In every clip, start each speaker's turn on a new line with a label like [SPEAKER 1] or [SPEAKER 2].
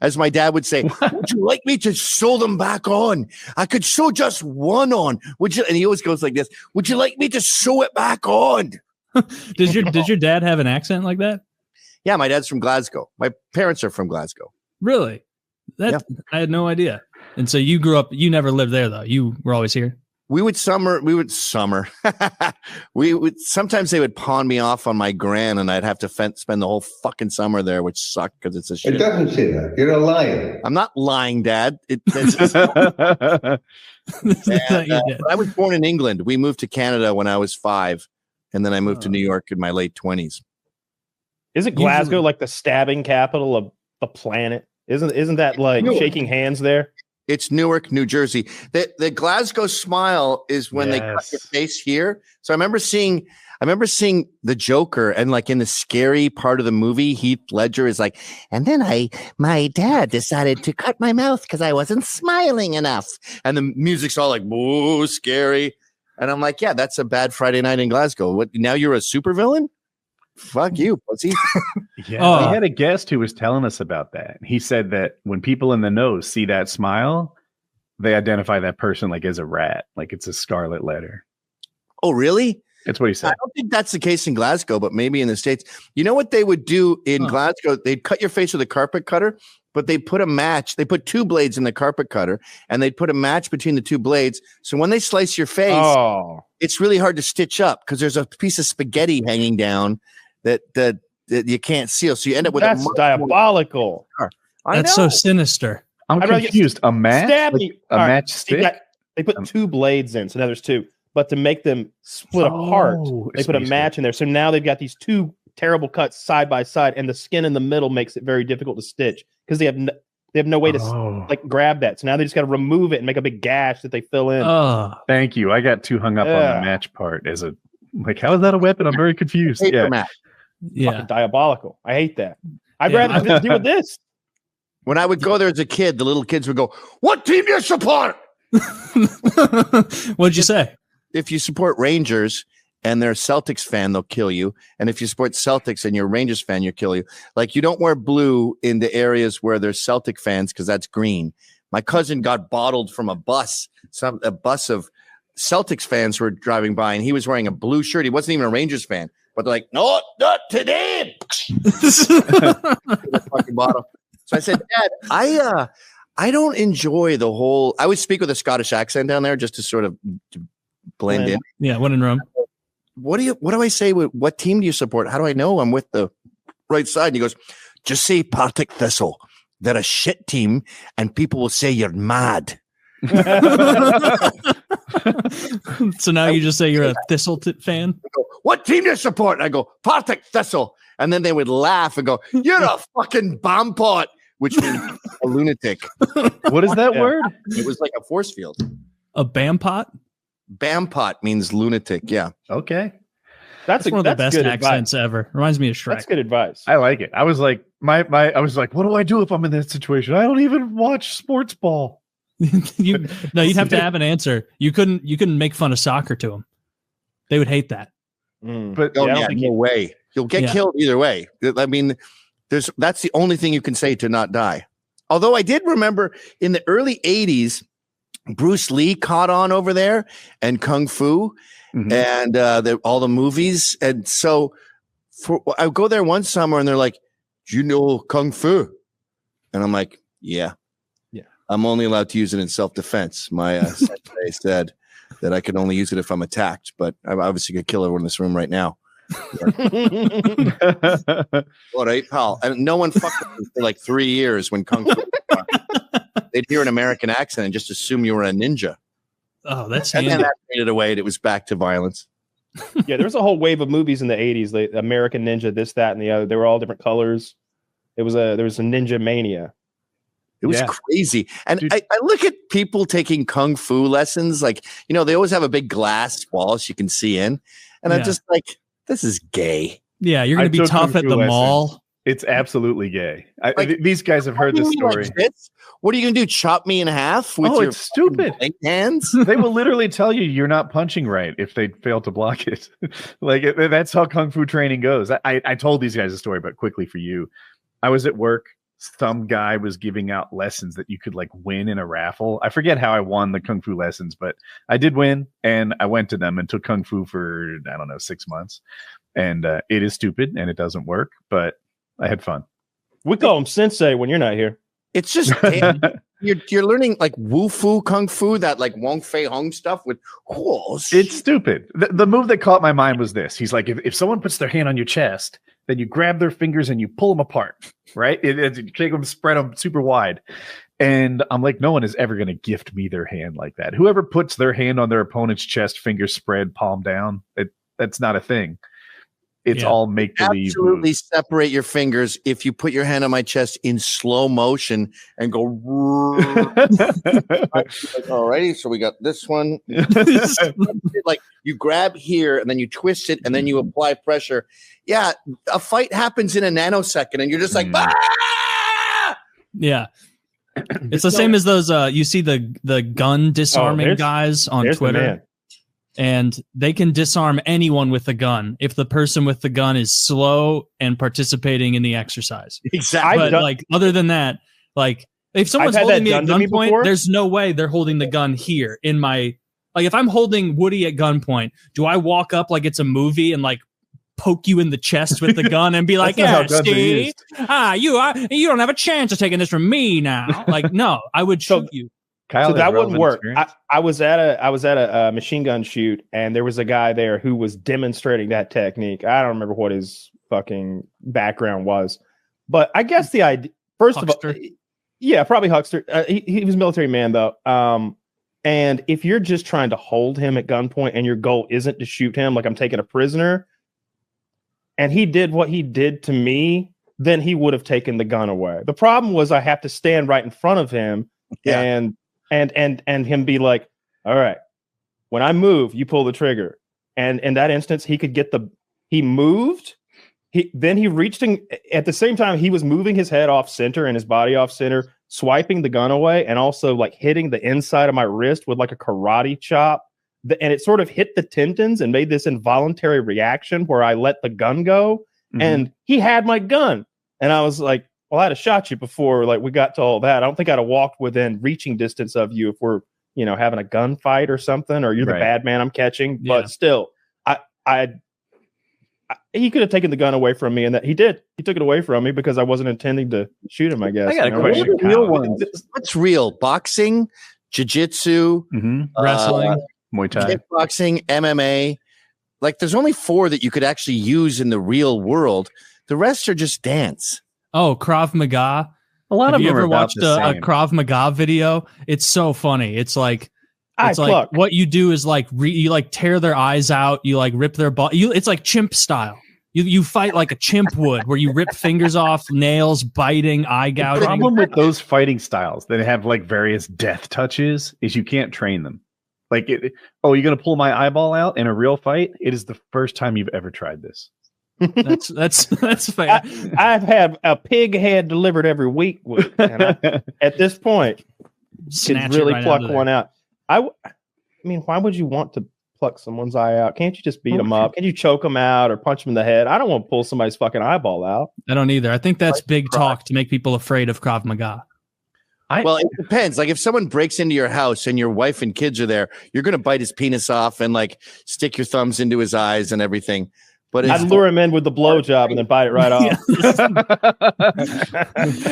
[SPEAKER 1] as my dad would say, would you like me to sew them back on? I could sew just one on. Would you? And he always goes like this. Would you like me to sew it back on?
[SPEAKER 2] Did your dad have an accent like that?
[SPEAKER 1] Yeah, my dad's from Glasgow. My parents are from Glasgow.
[SPEAKER 2] Really? I had no idea. And so you grew up, you never lived there though. You were always here.
[SPEAKER 1] We would summer. Sometimes they would pawn me off on my gran, and I'd have to spend the whole fucking summer there, which sucked because it's a shit.
[SPEAKER 3] It doesn't say that. You're a liar.
[SPEAKER 1] I'm not lying, Dad. I was born in England. We moved to Canada when I was 5, and then I moved to New York in my late 20s.
[SPEAKER 4] Isn't Glasgow like the stabbing capital of the planet? Isn't that like shaking hands there?
[SPEAKER 1] It's Newark, New Jersey. The Glasgow smile is when they cut your face here. So I remember seeing the Joker, and like in the scary part of the movie, Heath Ledger is like, and then my dad decided to cut my mouth because I wasn't smiling enough. And the music's all like, whoa, scary. And I'm like, yeah, that's a bad Friday night in Glasgow. What, now you're a supervillain? Fuck you, pussy.
[SPEAKER 5] We had a guest who was telling us about that. He said that when people in the know see that smile, they identify that person like as a rat, like it's a scarlet letter.
[SPEAKER 1] Oh, really?
[SPEAKER 5] That's what he said.
[SPEAKER 1] I don't think that's the case in Glasgow, but maybe in the States. You know what they would do in Glasgow? They'd cut your face with a carpet cutter, but they put a match. They put 2 blades in the carpet cutter, and they'd put a match between the 2 blades. So when they slice your face, it's really hard to stitch up because there's a piece of spaghetti hanging down that you can't seal. So you end up with
[SPEAKER 4] that's diabolical.
[SPEAKER 2] That's so sinister.
[SPEAKER 5] I'm confused. A match? A match stick?
[SPEAKER 4] They put 2 blades in, so now there's 2. But to make them split apart, they put a match in there. So now they've got these 2 terrible cuts side by side, and the skin in the middle makes it very difficult to stitch because they have no way to like grab that. So now they just got to remove it and make a big gash that they fill in.
[SPEAKER 5] Thank you. I got too hung up on the match part as a like. How is that a weapon? I'm very confused.
[SPEAKER 4] Fucking diabolical. I hate that. I'd rather deal with this.
[SPEAKER 1] When I would go there as a kid, the little kids would go, "What team do you support?"
[SPEAKER 2] What'd you say?
[SPEAKER 1] If you support Rangers and they're a Celtics fan, they'll kill you. And if you support Celtics and you're a Rangers fan, you'll kill you. Like, you don't wear blue in the areas where there's Celtic fans because that's green. My cousin got bottled from a bus. A bus of Celtics fans were driving by, and he was wearing a blue shirt. He wasn't even a Rangers fan. But they're like, no, not today. Fucking bottle. So I said, Dad, I don't enjoy the whole. I would speak with a Scottish accent down there just to sort of blend in.
[SPEAKER 2] Yeah, when in Rome.
[SPEAKER 1] What do I say? What team do you support? How do I know I'm with the right side? And he goes, just say Partick Thistle. They're a shit team, and people will say you're mad.
[SPEAKER 2] So now you just say you're a Thistle fan?
[SPEAKER 1] Go, what team do you support? And I go, Partick Thistle. And then they would laugh and go, you're a fucking bombpot, which means a lunatic.
[SPEAKER 5] What is that word?
[SPEAKER 1] It was like a force field.
[SPEAKER 2] A bampot?
[SPEAKER 1] Bampot means lunatic. Yeah.
[SPEAKER 5] Okay.
[SPEAKER 2] That's one of the best accents ever. Reminds me of Shrek.
[SPEAKER 4] That's good advice.
[SPEAKER 5] I like it. I was like, I was like, what do I do if I'm in that situation? I don't even watch sports ball.
[SPEAKER 2] You'd have to have an answer. You couldn't make fun of soccer to them. They would hate that.
[SPEAKER 5] But
[SPEAKER 1] no way. You'll get killed either way. I mean, that's the only thing you can say to not die. Although I did remember in the early 80s, Bruce Lee caught on over there and Kung Fu and all the movies. And so I go there one summer and they're like, do you know Kung Fu? And I'm like, yeah. I'm only allowed to use it in self-defense. My sensei said that I can only use it if I'm attacked, but I'm obviously going to kill everyone in this room right now. All right, pal. And no one fucked with me for like 3 years when Kung Fu. They'd hear an American accent and just assume you were a ninja.
[SPEAKER 2] Oh, that's
[SPEAKER 1] and then that made it away. And it was back to violence.
[SPEAKER 4] Yeah, there was a whole wave of movies in the 80s, like American Ninja, this, that, and the other. They were all different colors. There was a Ninja Mania.
[SPEAKER 1] It was crazy. And I look at people taking Kung Fu lessons. Like, they always have a big glass wall so you can see in. And I'm just like, this is gay.
[SPEAKER 2] Yeah, you're going to be tough at the mall.
[SPEAKER 5] It's absolutely gay. These guys have heard this story.
[SPEAKER 1] Like this? What are you going to do? Chop me in half with your
[SPEAKER 5] it's stupid
[SPEAKER 1] hands?
[SPEAKER 5] They will literally tell you you're not punching right if they fail to block it. That's how Kung Fu training goes. I told these guys a story, but quickly for you. I was at work some guy was giving out lessons that you could like win in a raffle. I forget how I won the Kung Fu lessons, but I did win, and I went to them and took Kung Fu for, I don't know, 6 months. And it is stupid and it doesn't work, but I had fun.
[SPEAKER 4] We call him Sensei when you're not here.
[SPEAKER 1] It's just you're learning like Wu Fu Kung Fu, that like Wong Fei Hung stuff with.
[SPEAKER 5] It's stupid. The move that caught my mind was this. He's like, if someone puts their hand on your chest, then you grab their fingers and you pull them apart, right? You take them, spread them super wide. And I'm like, no one is ever going to gift me their hand like that. Whoever puts their hand on their opponent's chest, fingers spread, palm down, that's not a thing. It's all make-believe.
[SPEAKER 1] Absolutely separate your fingers if you put your hand on my chest in slow motion and go. Alrighty, so we got this one. Like you grab here and then you twist it and then you apply pressure. Yeah, a fight happens in a nanosecond and you're just like,
[SPEAKER 2] yeah. It's the same as those. You see the gun disarming guys on Twitter. And they can disarm anyone with a gun if the person with the gun is slow and participating in the exercise.
[SPEAKER 1] Exactly.
[SPEAKER 2] But like other than that, like if someone's holding me at gunpoint, there's no way they're holding the gun here in my. Like if I'm holding Woody at gunpoint, do I walk up like it's a movie and like poke you in the chest with the gun and be like, "Yeah, Steve, you don't have a chance of taking this from me now." Like, no, I would shoot you.
[SPEAKER 5] Kyle,
[SPEAKER 4] so that wouldn't work. I was at a machine gun shoot, and there was a guy there who was demonstrating that technique. I don't remember what his fucking background was, but I guess the idea, first
[SPEAKER 2] Huckster.
[SPEAKER 4] of all, yeah, probably Huckster. He was a military man though. And if you're just trying to hold him at gunpoint and your goal isn't to shoot him, like I'm taking a prisoner, and he did what he did to me, then he would have taken the gun away. The problem was I have to stand right in front of him and him be like, all right, when I move, you pull the trigger. And in that instance, he could get he moved. Then he reached at the same time, he was moving his head off center and his body off center, swiping the gun away and also like hitting the inside of my wrist with like a karate chop. And it sort of hit the tendons and made this involuntary reaction where I let the gun go. Mm-hmm. And he had my gun. And I was like, well, I'd have shot you before like we got to all that. I don't think I'd have walked within reaching distance of you if we're, having a gunfight or something, or you're the bad man I'm catching. Yeah. But still, he could have taken the gun away from me, and that he did. He took it away from me because I wasn't intending to shoot him, I guess.
[SPEAKER 5] I got a question.
[SPEAKER 1] What's real? Boxing, jiu-jitsu,
[SPEAKER 2] wrestling,
[SPEAKER 5] Muay Thai,
[SPEAKER 1] kickboxing, MMA. Like there's only 4 that you could actually use in the real world. The rest are just dance.
[SPEAKER 2] Oh, Krav Maga.
[SPEAKER 5] A lot of
[SPEAKER 2] you
[SPEAKER 5] them
[SPEAKER 2] ever
[SPEAKER 5] are about
[SPEAKER 2] watched a Krav Maga video? It's so funny. It's like what you do is like you like tear their eyes out. You like rip their body. It's like chimp style. You fight like a chimp would, where you rip fingers off, nails, biting, eye gouging.
[SPEAKER 5] The problem with those fighting styles that have like various death touches is you can't train them. Like, you're going to pull my eyeball out in a real fight? It is the first time you've ever tried this.
[SPEAKER 2] That's fair.
[SPEAKER 4] I've had a pig head delivered every week, and at this point,
[SPEAKER 2] Snatch
[SPEAKER 4] could really
[SPEAKER 2] right
[SPEAKER 4] pluck one out. I mean, why would you want to pluck someone's eye out? Can't you just beat them up? Can't you choke them out or punch them in the head? I don't want to pull somebody's fucking eyeball out.
[SPEAKER 2] I don't either. I think that's big talk to make people afraid of Krav Maga.
[SPEAKER 1] Well, it depends. Like if someone breaks into your house and your wife and kids are there, you're going to bite his penis off and like stick your thumbs into his eyes and everything. But
[SPEAKER 4] I'd lure him in with the blowjob and then bite it right off.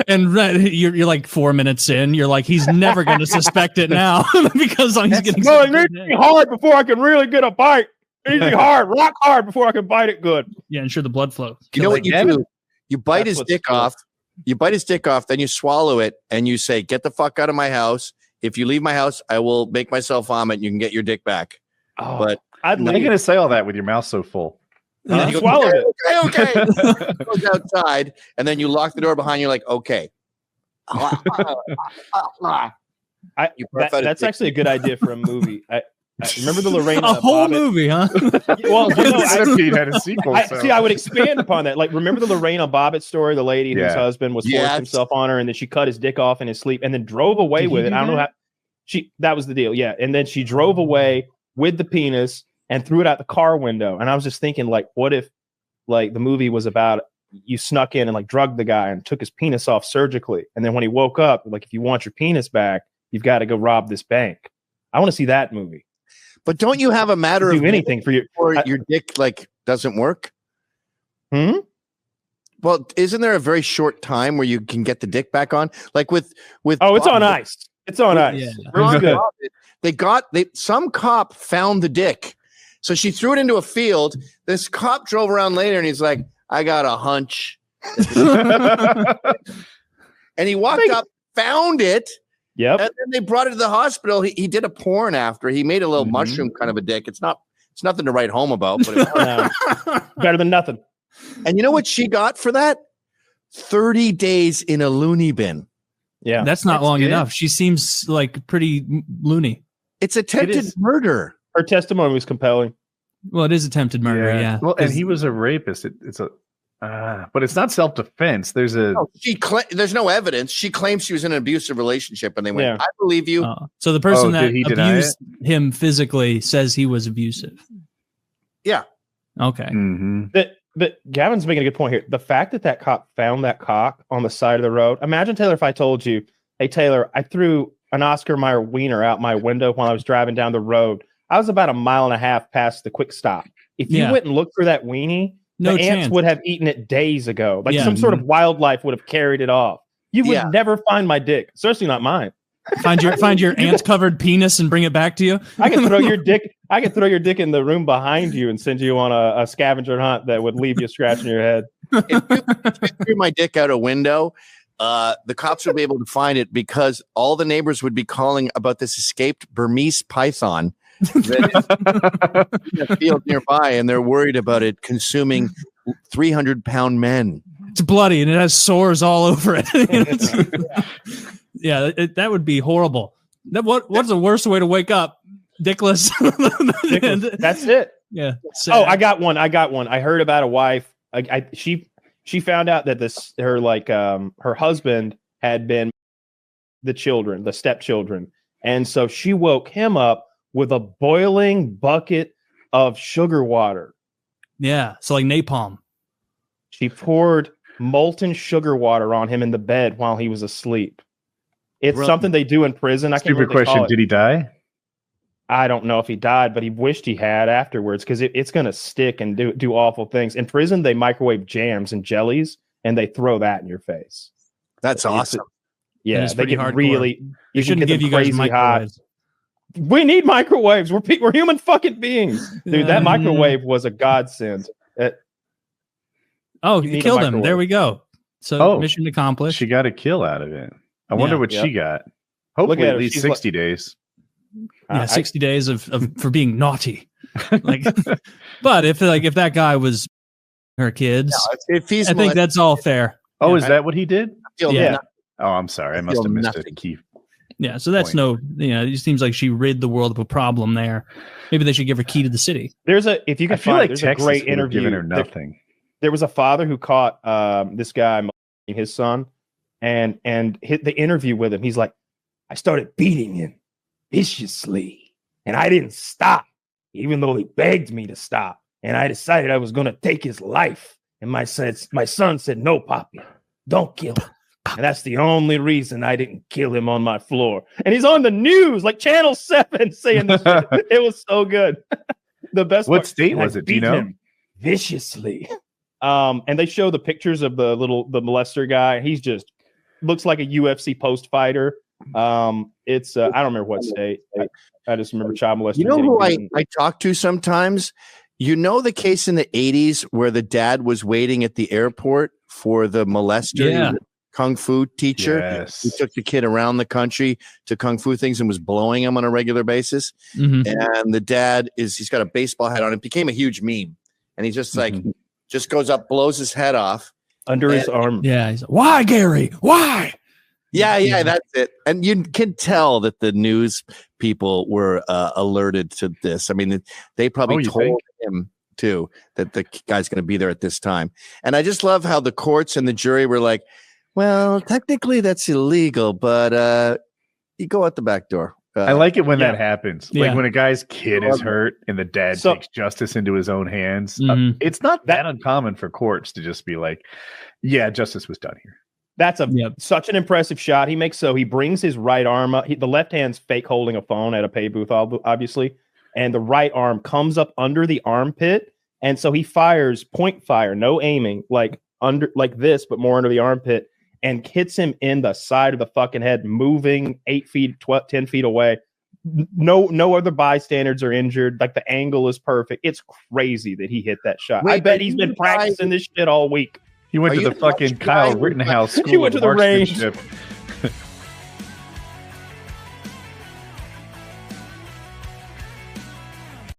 [SPEAKER 2] And you're like 4 minutes in. You're like, he's never going to suspect it now because he's getting.
[SPEAKER 4] No, it needs to be hard before I can really get a bite. It needs to be hard, rock hard before I can bite it good.
[SPEAKER 2] Yeah, ensure the blood flow.
[SPEAKER 1] You know what you do? You bite his dick off. You bite his dick off, then you swallow it, and you say, "Get the fuck out of my house. If you leave my house, I will make myself vomit. And you can get your dick back."
[SPEAKER 4] Oh,
[SPEAKER 1] but
[SPEAKER 5] how are you going to say all that with your mouth so full?
[SPEAKER 1] You swallow it. Okay. Goes outside, and then you lock the door behind you. Like, okay.
[SPEAKER 4] That's actually a good idea for a movie. I remember the Lorena
[SPEAKER 2] a whole
[SPEAKER 4] Bobbitt
[SPEAKER 2] movie, huh?
[SPEAKER 4] Well,
[SPEAKER 5] Centipede had a sequel.
[SPEAKER 4] I would expand upon that. Like, remember the Lorena Bobbitt story? The lady whose husband was forced himself on her, and then she cut his dick off in his sleep, and then drove away with it. I don't know how. That was the deal, yeah. And then she drove away with the penis and threw it out the car window. And I was just thinking, like, what if, like, the movie was about you snuck in and like drugged the guy and took his penis off surgically. And then when he woke up, like, if you want your penis back, you've got to go rob this bank. I want to see that movie.
[SPEAKER 1] But don't you have a matter of
[SPEAKER 4] anything for
[SPEAKER 1] your dick like doesn't work? Well, isn't there a very short time where you can get the dick back on? Like with
[SPEAKER 4] oh, it's on ice. It's on ice.
[SPEAKER 1] Yeah. Some cop found the dick. So she threw it into a field. This cop drove around later and he's like, I got a hunch. And he walked up, found it.
[SPEAKER 4] Yep.
[SPEAKER 1] And then they brought it to the hospital. He did a porn after. He made a little mushroom kind of a dick. It's nothing to write home about, but
[SPEAKER 4] better than nothing.
[SPEAKER 1] And you know what she got for that? 30 days in a loony bin.
[SPEAKER 2] Yeah. That's not long enough. She seems like pretty loony.
[SPEAKER 1] It's attempted murder.
[SPEAKER 4] Her testimony was compelling.
[SPEAKER 2] Well, it is attempted murder, yeah.
[SPEAKER 5] Well, and he was a rapist. But it's not self-defense. There's
[SPEAKER 1] no evidence. She claims she was in an abusive relationship, and they went, I believe you.
[SPEAKER 2] So the person that abused him physically says he was abusive.
[SPEAKER 1] Yeah.
[SPEAKER 2] Okay.
[SPEAKER 4] But Gavin's making a good point here. The fact that cop found that cock on the side of the road. Imagine, Taylor, if I told you, hey, Taylor, I threw an Oscar Mayer wiener out my window while I was driving down the road. I was about 1.5 miles past the quick stop. If you went and looked for that weenie, the ants would have eaten it days ago. Like some sort of wildlife would have carried it off. You would never find my dick, especially not mine.
[SPEAKER 2] Find your ant-covered penis and bring it back to you.
[SPEAKER 4] I can throw your dick. I can throw your dick in the room behind you and send you on a scavenger hunt that would leave you scratching your head.
[SPEAKER 1] If you threw my dick out a window, the cops would be able to find it because all the neighbors would be calling about this escaped Burmese python that is in a field nearby, and they're worried about it consuming 300-pound men.
[SPEAKER 2] It's bloody and it has sores all over it. That would be horrible. What's the worst way to wake up? Dickless.
[SPEAKER 4] That's it.
[SPEAKER 2] Yeah.
[SPEAKER 4] Sad. Oh, I got one. I heard about a wife. She found out that her husband had been the stepchildren, and so she woke him up with a boiling bucket of sugar water.
[SPEAKER 2] Yeah, so like napalm.
[SPEAKER 4] She poured molten sugar water on him in the bed while he was asleep. It's something they do in prison.
[SPEAKER 5] Stupid question. Did he die?
[SPEAKER 4] I don't know if he died, but he wished he had afterwards because it's going to stick and do awful things. In prison, they microwave jams and jellies, and they throw that in your face.
[SPEAKER 1] That's awesome.
[SPEAKER 4] Yeah, they get
[SPEAKER 2] hardcore.
[SPEAKER 4] Really.
[SPEAKER 2] You shouldn't give you guys microwaves.
[SPEAKER 4] We need microwaves. We're human fucking beings, dude. That microwave was a godsend.
[SPEAKER 2] You killed him. There we go. So mission accomplished.
[SPEAKER 5] She got a kill out of it. I wonder what she got. Hopefully at least 60 days.
[SPEAKER 2] Yeah, 60 days of for being naughty. But if that guy was her kids, I think that's all fair.
[SPEAKER 5] Oh, is that what he did?
[SPEAKER 1] Yeah.
[SPEAKER 5] Oh, I'm sorry. I must have missed a key.
[SPEAKER 2] Yeah, so that's it seems like she rid the world of a problem there. Maybe they should give her key to the city.
[SPEAKER 4] If you could find,
[SPEAKER 5] like
[SPEAKER 4] there's
[SPEAKER 5] Texas
[SPEAKER 4] a great interview.
[SPEAKER 5] Given her nothing.
[SPEAKER 4] There was a father who caught this guy, his son, and hit the interview with him. He's like, I started beating him viciously, and I didn't stop, even though he begged me to stop. And I decided I was going to take his life. And my son said, no, Poppy, don't kill him. And that's the only reason I didn't kill him on my floor. And he's on the news, like Channel 7, saying this shit. It was so good. The best.
[SPEAKER 5] What state was it? Do you know?
[SPEAKER 4] Him viciously. And they show the pictures of the molester guy. He's just looks like a UFC post fighter. It's I don't remember what state. I just remember child molester.
[SPEAKER 1] You know who I talk to sometimes? You know the case in the 80s where the dad was waiting at the airport for the molester?
[SPEAKER 2] Yeah.
[SPEAKER 1] Kung fu teacher.
[SPEAKER 5] Yes.
[SPEAKER 1] He took the kid around the country to kung fu things and was blowing him on a regular basis. Mm-hmm. And the dad he's got a baseball hat on. It became a huge meme. And he's just like, just goes up, blows his head off.
[SPEAKER 4] Under his arm.
[SPEAKER 2] Yeah. He's like, why, Gary? Why?
[SPEAKER 1] Yeah, that's it. And you can tell that the news people were alerted to this. I mean, they probably told him too that the guy's going to be there at this time. And I just love how the courts and the jury were like, well, technically that's illegal, but you go out the back door.
[SPEAKER 5] I like it when that happens. Like when a guy's kid is hurt and the dad takes justice into his own hands. It's not that uncommon for courts to just be like, yeah, justice was done here.
[SPEAKER 4] That's such an impressive shot he makes. So he brings his right arm up. The left hand's fake holding a phone at a pay booth, obviously. And the right arm comes up under the armpit. And so he fires point fire, no aiming, like this, but more under the armpit, and hits him in the side of the fucking head, moving 8 feet, 10 feet away. No other bystanders are injured. Like the angle is perfect. It's crazy that he hit that shot. I bet he's been practicing this shit all week.
[SPEAKER 5] He went to the fucking Kyle Rittenhouse school.
[SPEAKER 4] He went to the range.